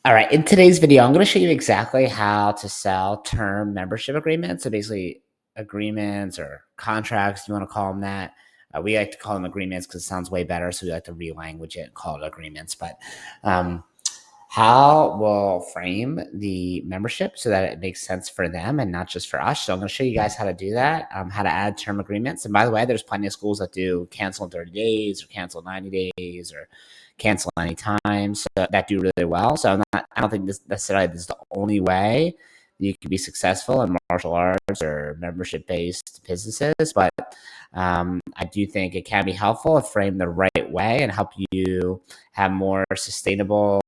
All right, in today's video, I'm going to show you exactly how to sell term membership agreements. So basically, agreements or contracts, you want to call them that. We like to call them agreements because it sounds way better. So we like to relanguage it and call it agreements. But um, how we'll frame the membership so that it makes sense for them and not just for us. So I'm going to show you guys how to do that, how to add term agreements. And by the way, there's plenty of schools that do cancel in 30 days or cancel in 90 days or cancel anytime, so that do really well. So I don't think this necessarily is the only way you can be successful in martial arts or membership based businesses, but I do think it can be helpful if framed the right way and help you have more sustainable,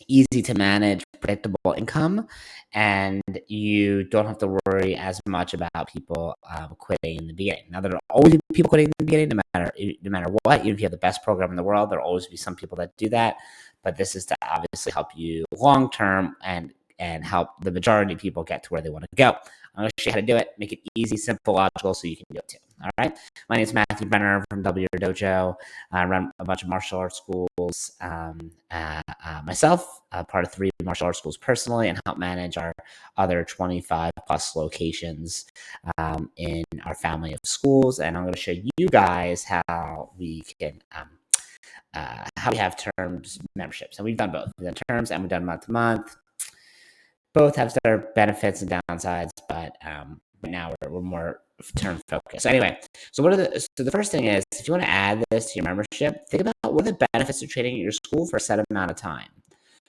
easy to manage, predictable income, and you don't have to worry as much about people quitting in the beginning. Now, there will always be people quitting in the beginning, no matter what. Even if you have the best program in the world, there will always be some people that do that. But this is to obviously help you long term and help the majority of people get to where they want to go. I'm going to show you how to do it, make it easy, simple, logical, so you can do it too. All right. My name is Matthew Brenner from W Dojo. I run a bunch of martial arts schools myself, part of 3 martial arts schools personally, and help manage our other 25 plus locations in our family of schools. And I'm going to show you guys how we can how we have terms memberships. And we've done both. We've done terms and we've done month to month. Both have their benefits and downsides, but now we're more term focused. So anyway, so the first thing is, if you want to add this to your membership, think about what are the benefits of training at your school for a set amount of time.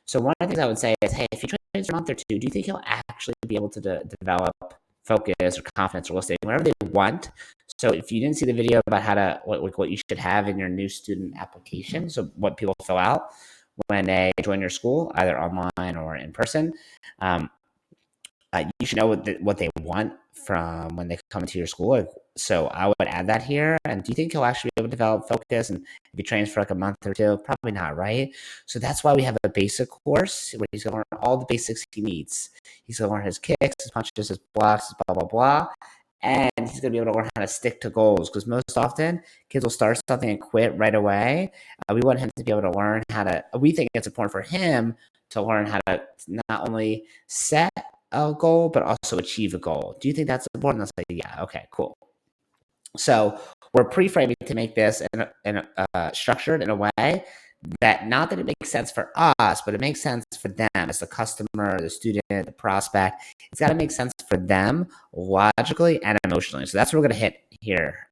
So one of the things I would say is, hey, if you train for a month or 2, do you think you'll actually be able to develop focus or confidence or listening, whatever they want? So if you didn't see the video about how to what you should have in your new student application, so what people fill out when they join your school, either online or in person, um, you should know what they want from when they come into your school. So I would add that here. And do you think he'll actually be able to develop focus? And if he trains for like a month or 2, probably not, right? So that's why we have a basic course where he's going to learn all the basics he needs. He's going to learn his kicks, his punches, his blocks, blah, blah, blah. And he's going to be able to learn how to stick to goals, because most often kids will start something and quit right away. We want him to be able to learn how to, we think it's important for him to learn how to not only set a goal, but also achieve a goal. Do you think that's important? I'll say, yeah. Okay, cool. So we're pre-framing to make this structured in a way that, not that it makes sense for us, but it makes sense for them as the customer, the student, the prospect. It's got to make sense for them logically and emotionally. So that's what we're going to hit here.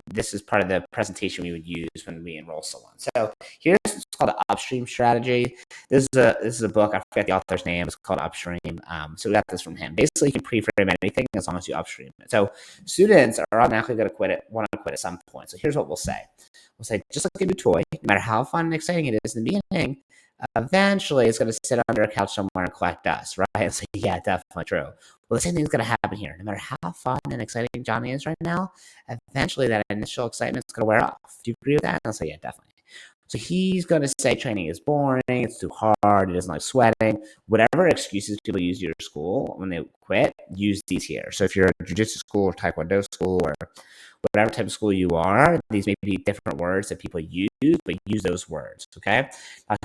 This is part of the presentation we would use when we enroll someone. So here's what's called the Upstream Strategy. This is a book. I forget the author's name. It's called Upstream. So we got this from him. Basically, you can pre-frame anything as long as you upstream it. So students are automatically going to want to quit at some point. So here's what we'll say. We'll say, just like a new toy, no matter how fun and exciting it is in the beginning, eventually it's going to sit under a couch somewhere and collect dust, right? And so, yeah, definitely true. Well, the same thing's going to happen here. No matter how fun and exciting Johnny is right now, eventually that initial excitement is going to wear off. Do you agree with that? And I'll say, yeah, definitely. So he's going to say training is boring, it's too hard, he doesn't like sweating. Whatever excuses people use at your school when they quit, use these here. So if you're a jiu-jitsu school or taekwondo school or whatever type of school you are, these may be different words that people use, but use those words, okay?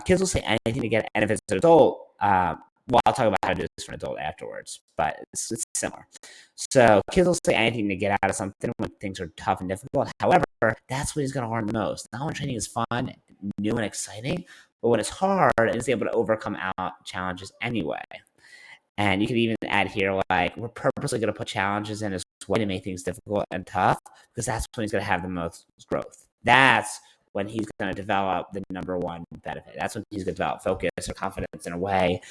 Kids will say anything to get, and if it's an adult, well, I'll talk about how to do this for an adult afterwards, but it's similar. So kids will say anything to get out of something when things are tough and difficult. However, that's when he's going to learn the most. Not when training is fun, new, and exciting, but when it's hard and he's able to overcome challenges anyway. And you can even add here, like, we're purposely going to put challenges in his way to make things difficult and tough, because that's when he's going to have the most growth. That's when he's going to develop the number one benefit. That's when he's going to develop focus or confidence in a way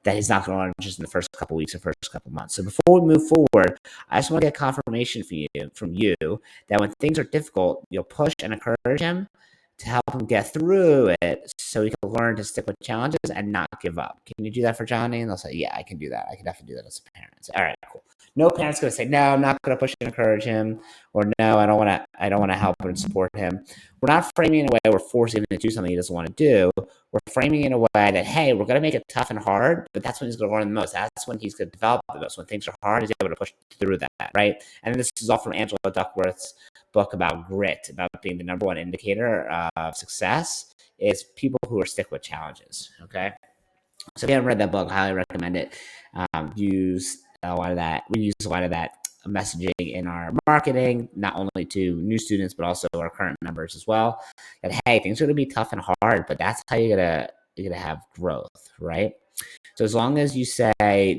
that he's not going to learn just in the first couple of weeks or first couple of months. So before we move forward, I just want to get confirmation from you that when things are difficult, you'll push and encourage him to help him get through it so he can learn to stick with challenges and not give up. Can you do that for Johnny? And they'll say, yeah, I can do that. I can definitely do that as a parent. So, all right, cool. No parent's going to say, no, I'm not going to push and encourage him, or no, I don't want to help and support him. We're not framing in a way we're forcing him to do something he doesn't want to do. We're framing in a way that, hey, we're going to make it tough and hard, but that's when he's going to learn the most. That's when he's going to develop the most. When things are hard, he's able to push through that, right? And this is all from Angela Duckworth's book about grit, about being the number one indicator of success, is people who are stick with challenges. Okay. So if you haven't read that book, I highly recommend it. Use a lot of that. We use a lot of that messaging in our marketing, not only to new students, but also our current members as well. That, hey, things are going to be tough and hard, but that's how you're gonna have growth, right? So as long as you say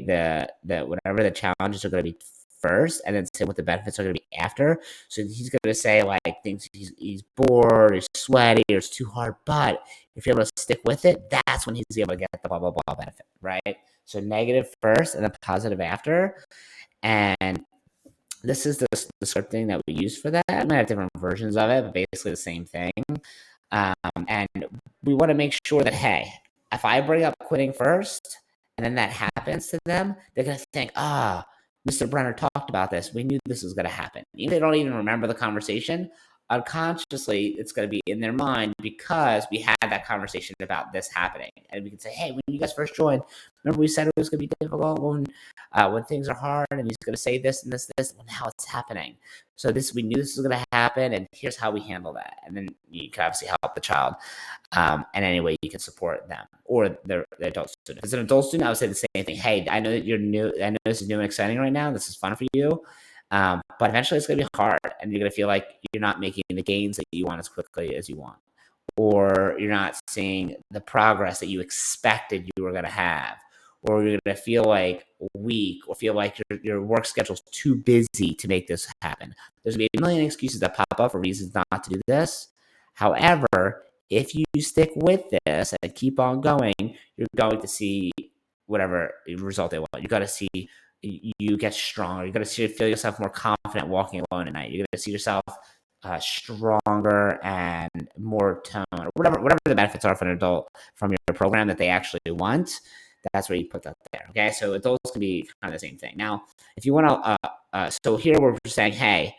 that whatever the challenges are going to be first, and then say what the benefits are going to be after. So he's going to say like things he's bored, he's sweaty, or it's too hard. But if you're able to stick with it, that's when he's able to get the blah blah blah benefit, right? So negative first, and then positive after, and this is the scripting that we use for that. I might have different versions of it, but basically the same thing. And we want to make sure that, hey, if I bring up quitting first and then that happens to them, they're going to think, Mr. Brenner talked about this. We knew this was going to happen. Even if they don't even remember the conversation, unconsciously, it's going to be in their mind because we had that conversation about this happening. And we can say, hey, when you guys first joined, remember we said it was going to be difficult when things are hard, and he's going to say this and this. Well, now it's happening. So we knew this was going to happen, and here's how we handle that. And then you can obviously help the child and any way you can support them or the adult student. If it's an adult student, I would say the same thing. Hey, I know that you're new. I know this is new and exciting right now. This is fun for you. But eventually it's going to be hard, and you're going to feel like you're not making the gains that you want as quickly as you want, or you're not seeing the progress that you expected you were going to have, or you're going to feel like weak, or feel like your work schedule's too busy to make this happen. There's going to be a million excuses that pop up for reasons not to do this. However, if you stick with this and keep on going, you're going to see whatever result they want. You got to see you get stronger. You're going to feel yourself more confident walking alone at night. You're going to see yourself stronger and more tone, or whatever the benefits are for an adult from your program that they actually want. That's where you put that there. Okay, so adults can be kind of the same thing. Now, if you want to, so here we're saying, hey,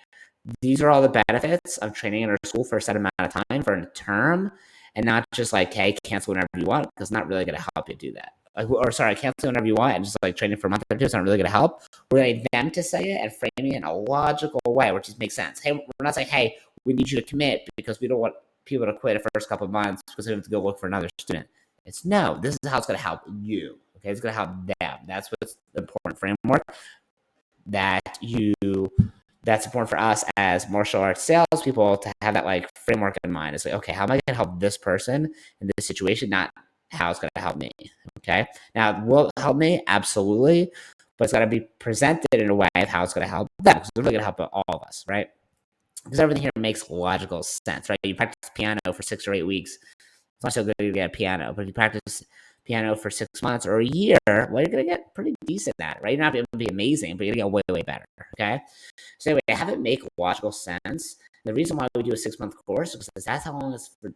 these are all the benefits of training in our school for a set amount of time for a term, and not just like, hey, cancel whenever you want, because it's not really going to help you do that. Or sorry, cancel whenever you want, and just like training for a month or two, it's not really going to help. We're going to need them to say it and framing it in a logical way, which just makes sense. Hey, we're not saying, hey, we need you to commit because we don't want people to quit the first couple of months because they have to go look for another student. It's no, this is how it's going to help you. Okay, it's going to help them. That's what's the important framework that's important for us as martial arts salespeople to have that like framework in mind. It's like, okay, how am I going to help this person in this situation? Not how it's going to help me. Okay. Now, will it help me? Absolutely. But it's got to be presented in a way of how it's going to help them. Because it's really going to help all of us, right? Because everything here makes logical sense, right? You practice piano for 6 or 8 weeks. It's not so good to get a piano, but if you practice piano for 6 months or a year, well, you're going to get pretty decent at it, right? You're not going to be amazing, but you're going to get way, way better, okay? So anyway, have it make logical sense. The reason why we do a 6-month course is because that's how long it's going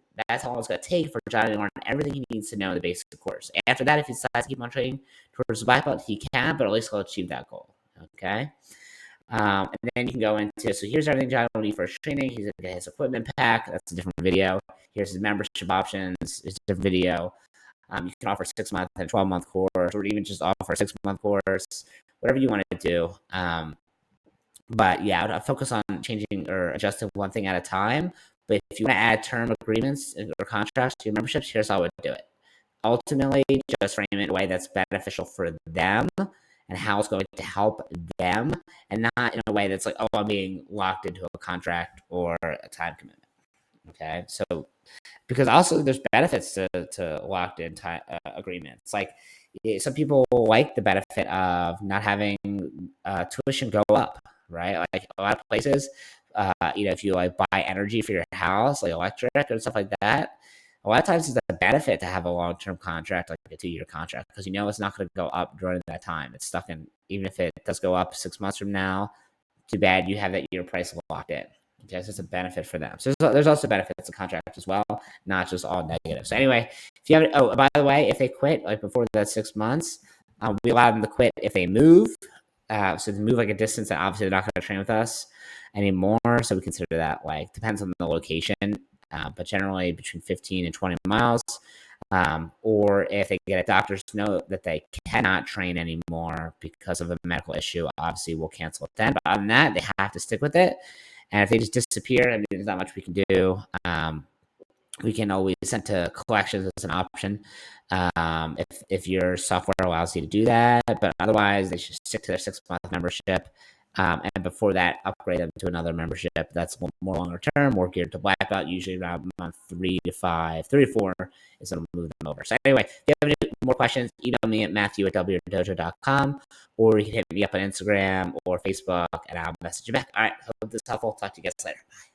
to take for Johnny to learn everything he needs to know in the basic course. After that, if he decides to keep on training towards the black belt, he can, but at least he'll achieve that goal, okay? And then you can go into, so here's everything John will need for his training. He's going to get his equipment pack. That's a different video. Here's his membership options. It's a different video. You can offer 6-month and 12-month course, or even just offer a 6-month course, whatever you want to do. But yeah, I'll focus on changing or adjusting one thing at a time. But if you want to add term agreements or contracts to your memberships, here's how I would do it. Ultimately, just frame it in a way that's beneficial for them and how it's going to help them, and not in a way that's like, oh, I'm being locked into a contract or a time commitment. Okay, so because also there's benefits to locked in time agreements. Like some people like the benefit of not having tuition go up, right? Like a lot of places, if you like buy energy for your house, like electric and stuff like that, a lot of times it's a benefit to have a long-term contract, like a 2-year contract, because it's not going to go up during that time. It's stuck in, even if it does go up 6 months from now, too bad you have that year price locked in. Okay, so it's a benefit for them. So there's also benefits to contract as well, not just all negative. So anyway, if you have by the way, if they quit like before that 6 months, we allow them to quit if they move. So they move like a distance that obviously they're not going to train with us anymore. So we consider that like, depends on the location, but generally between 15 and 20 miles. Or if they get a doctor's note that they cannot train anymore because of a medical issue, obviously we'll cancel it then. But other than that, they have to stick with it. And if they just disappear, I mean, there's not much we can do. We can always send to collections as an option, if your software allows you to do that. But otherwise, they should stick to their 6 month membership. And before that, upgrade them to another membership that's more longer term, more geared to Wipeout. Usually around month 3 to 5, 3 to 4 is going to move them over. So anyway, if you have any more questions, email me at matthew@wdojo.com, or you can hit me up on Instagram or Facebook, and I'll message you back. All right, hope this is helpful. Talk to you guys later. Bye.